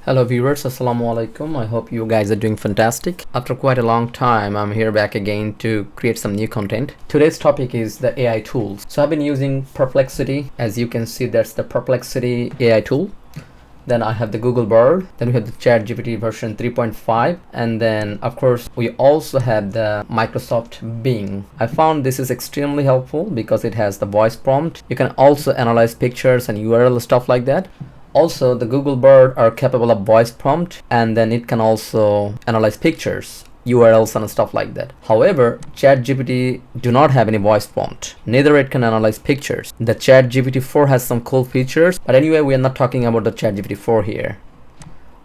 Hello viewers, Assalamu alaikum. I hope you guys are doing fantastic. After quite a long time, I'm here back again to create some new content. Today's topic is the AI tools. So I've been using Perplexity. As you can see, that's the Perplexity AI tool. Then I have the Google Bard. Then we have the ChatGPT version 3.5. And then of course, we also have the Microsoft Bing. I found this is extremely helpful because it has the voice prompt. You can also analyze pictures and URL stuff like that. Also, the Google Bard are capable of voice prompt, and then it can also analyze pictures, URLs and stuff like that. However, ChatGPT do not have any voice prompt. Neither it can analyze pictures. The ChatGPT 4 has some cool features, but anyway, we are not talking about the ChatGPT 4 here.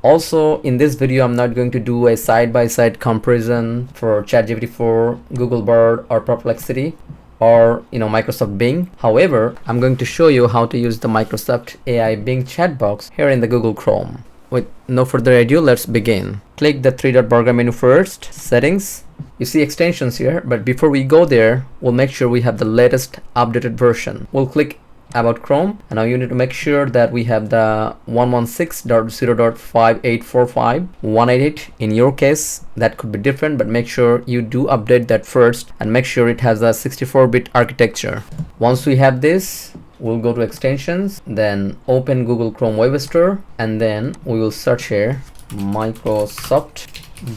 Also, in this video, I'm not going to do a side-by-side comparison for ChatGPT 4, Google Bard, or Perplexity, or Microsoft Bing. However, I'm going to show you how to use the Microsoft AI Bing chat box here in the Google Chrome. With no further ado, let's begin. Click the three-dot burger menu first, settings. You see extensions here, but before we go there, we'll make sure we have the latest updated version. We'll click about Chrome, and now you need to make sure that we have the 116.0.5845 188. In your case, that could be different, but make sure you do update that first and make sure it has a 64-bit architecture. Once we have this, we'll go to extensions, then open Google Chrome Web Store, and then we will search here Microsoft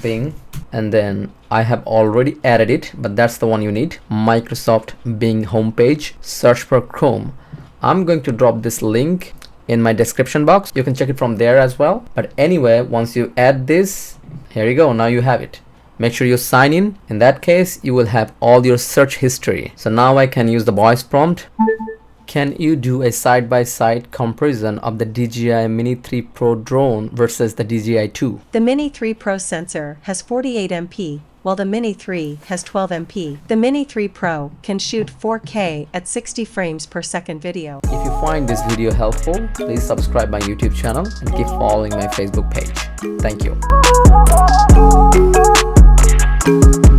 Bing, and then I have already added it, but that's the one you need, Microsoft Bing homepage. Search for Chrome. I'm going to drop this link in my description box. You can check it from there as well. But anyway, once you add this, here you go. Now you have it. Make sure you sign in. In that case, you will have all your search history. So now I can use the voice prompt. Can you do a side-by-side comparison of the DJI Mini 3 Pro drone versus the DJI 2? The Mini 3 Pro sensor has 48 MP, while the Mini 3 has 12 MP. The Mini 3 Pro can shoot 4K at 60 frames per second video. If you find this video helpful, please subscribe my YouTube channel and keep following my Facebook page. Thank you.